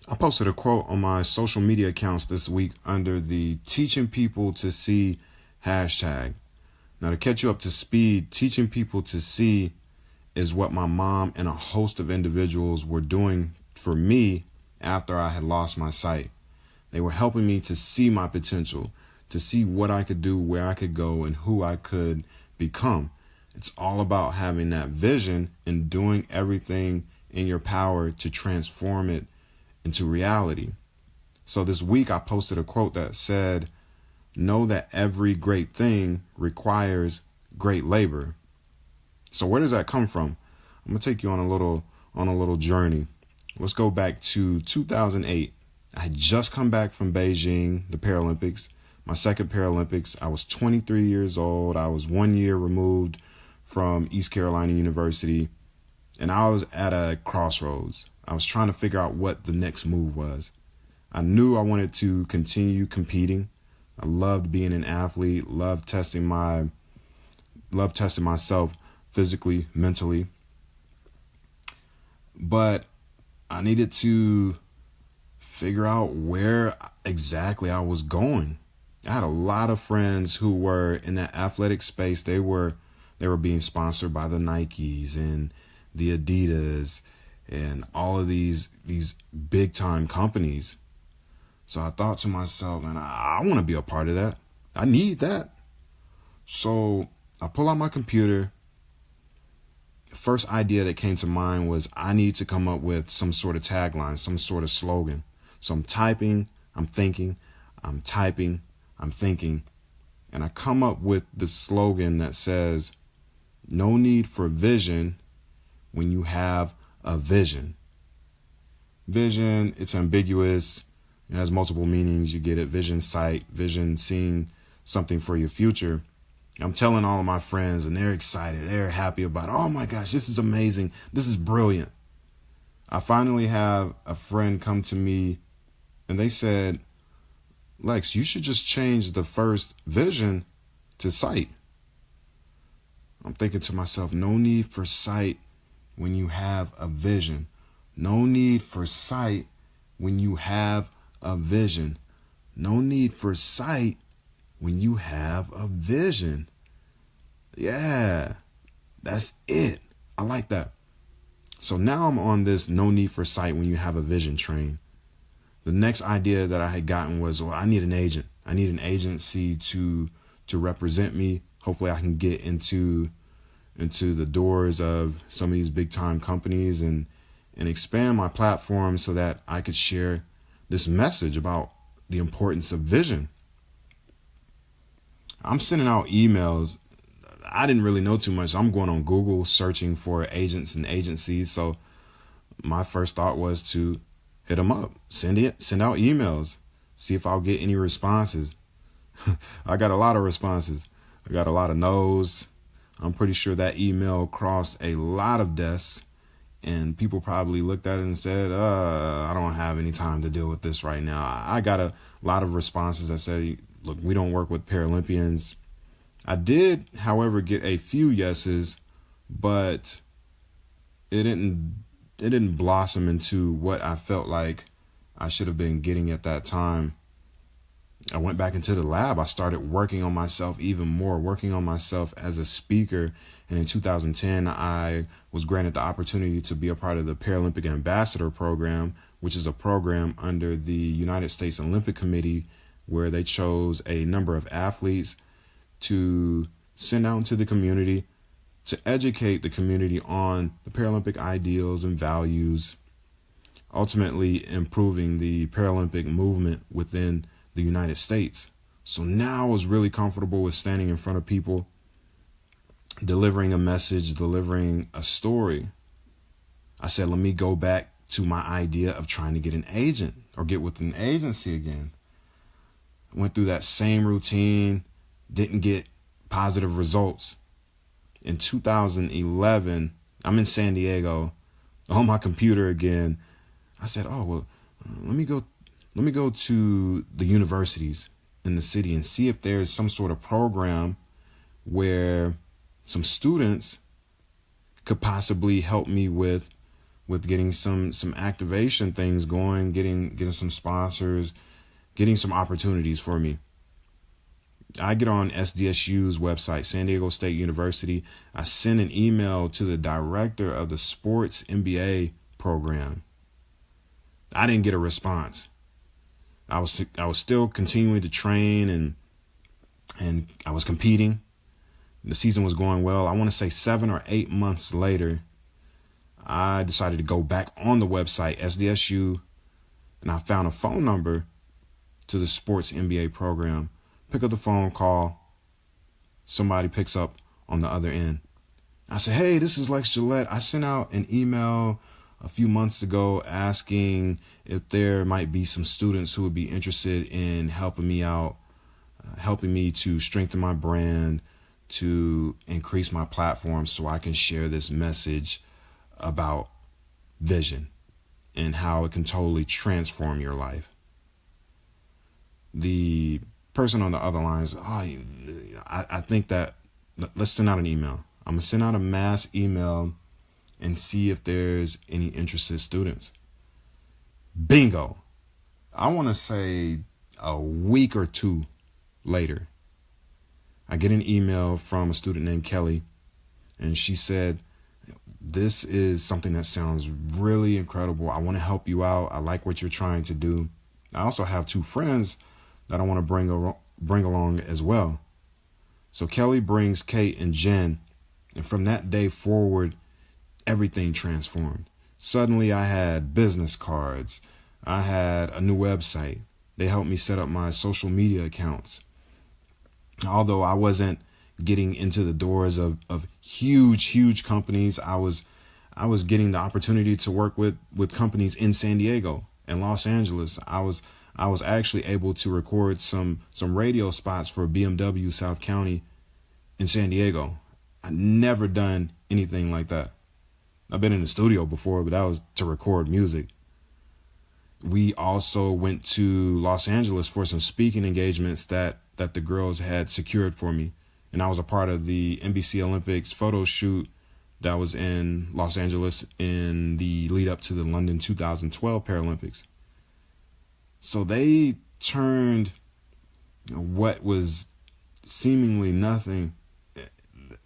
I posted a quote on my social media accounts this week under the teaching people to see hashtag. Now, to catch you up to speed, teaching people to see is what my mom and a host of individuals were doing for me after I had lost my sight. They were helping me to see my potential, to see what I could do, where I could go, and who I could become. It's all about having that vision and doing everything in your power to transform it into reality. So this week I posted a quote that said, "Know that every great thing requires great labor." So where does that come from? I'm gonna take you on a little journey. Let's go back to 2008. I had just come back from Beijing, the Paralympics, my second Paralympics. I was 23 years old. I was 1 year removed from East Carolina University, and I was at a crossroads. I was trying to figure out what the next move was. I knew I wanted to continue competing. I loved being an athlete, loved testing myself physically, mentally. But I needed to figure out where exactly I was going. I had a lot of friends who were in that athletic space. They were being sponsored by the Nikes and the Adidas and all of these big time companies. So I thought to myself, man, I want to be a part of that. I need that. So I pull out my computer. The first idea that came to mind was I need to come up with some sort of tagline, some sort of slogan. So I'm typing, I'm thinking, I'm typing, I'm thinking, and I come up with the slogan that says, "No need for vision when you have a vision." Vision, it's ambiguous. It has multiple meanings. You get it. Vision, sight, vision, seeing something for your future. I'm telling all of my friends and they're excited. They're happy about it. Oh my gosh, this is amazing. This is brilliant. I finally have a friend come to me and they said, "Lex, you should just change the first vision to sight." I'm thinking to myself, no need for sight when you have a vision. No need for sight when you have a vision. No need for sight when you have a vision. Yeah, that's it. I like that. So now I'm on this no need for sight when you have a vision train. The next idea that I had gotten was, well, I need an agent. I need an agency to represent me. Hopefully I can get into the doors of some of these big time companies and expand my platform so that I could share this message about the importance of vision. I'm sending out emails. I didn't really know too much. I'm going on Google searching for agents and agencies. So my first thought was to hit them up, send out emails, see if I'll get any responses. I got a lot of responses. I got a lot of no's. I'm pretty sure that email crossed a lot of desks and people probably looked at it and said, I don't have any time to deal with this right now. I got a lot of responses that said, look, we don't work with Paralympians. I did, however, get a few yeses, but it didn't blossom into what I felt like I should have been getting at that time. I went back into the lab. I started working on myself even more, working on myself as a speaker. And in 2010, I was granted the opportunity to be a part of the Paralympic Ambassador Program, which is a program under the United States Olympic Committee, where they chose a number of athletes to send out into the community to educate the community on the Paralympic ideals and values, ultimately improving the Paralympic movement within the United States. So now I was really comfortable with standing in front of people, delivering a message, delivering a story. I said, let me go back to my idea of trying to get an agent or get with an agency again. Went through that same routine, didn't get positive results. In 2011, I'm in San Diego on my computer again. I said, let me go to the universities in the city and see if there's some sort of program where some students could possibly help me with with getting some activation things going, getting some sponsors, getting some opportunities for me. I get on SDSU's website, San Diego State University. I send an email to the director of the sports MBA program. I didn't get a response. I was still continuing to train and I was competing. The season was going well. I want to say 7 or 8 months later, I decided to go back on the website, SDSU, and I found a phone number to the sports MBA program. Pick up the phone, call. Somebody picks up on the other end. I say, hey, this is Lex Gillette. I sent out an email a few months ago asking if there might be some students who would be interested in helping me out, helping me to strengthen my brand, to increase my platform so I can share this message about vision and how it can totally transform your life. The person on the other line is, I think that let's send out an email. I'm going to send out a mass email and see if there's any interested students. Bingo. I want to say a week or two later, I get an email from a student named Kelly, and she said, this is something that sounds really incredible. I want to help you out. I like what you're trying to do. I also have 2 friends that I want to bring along as well. So Kelly brings Kate and Jen, and from that day forward, everything transformed. Suddenly I had business cards. I had a new website. They helped me set up my social media accounts. Although I wasn't getting into the doors of huge companies, I was getting the opportunity to work with companies in San Diego and Los Angeles. I was actually able to record some radio spots for BMW South County in San Diego. I never done anything like that. I've been in the studio before, but that was to record music. We also went to Los Angeles for some speaking engagements that the girls had secured for me. And I was a part of the NBC Olympics photo shoot that was in Los Angeles in the lead up to the London 2012 Paralympics. So they turned what was seemingly nothing.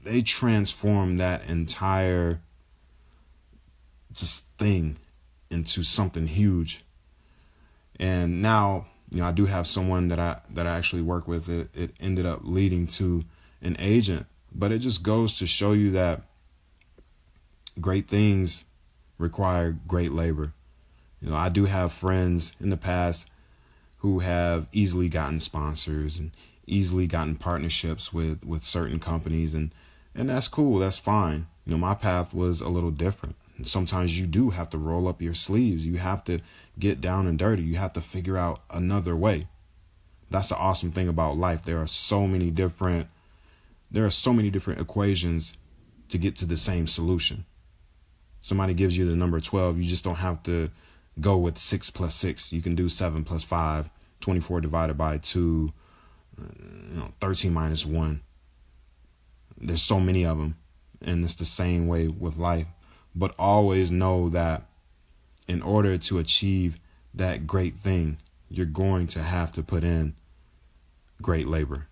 They transformed that entire just thing into something huge. And now, I do have someone that I actually work with. It ended up leading to an agent, but it just goes to show you that great things require great labor. I do have friends in the past who have easily gotten sponsors and easily gotten partnerships with certain companies, and that's cool. That's fine. My path was a little different. And sometimes you do have to roll up your sleeves. You have to get down and dirty. You have to figure out another way. That's the awesome thing about life. There are so many different equations to get to the same solution. Somebody gives you the number 12. You just don't have to go with 6 plus 6. You can do 7 plus 5, 24 divided by 2, 13 minus 1. There's so many of them. And it's the same way with life. But always know that in order to achieve that great thing, you're going to have to put in great labor.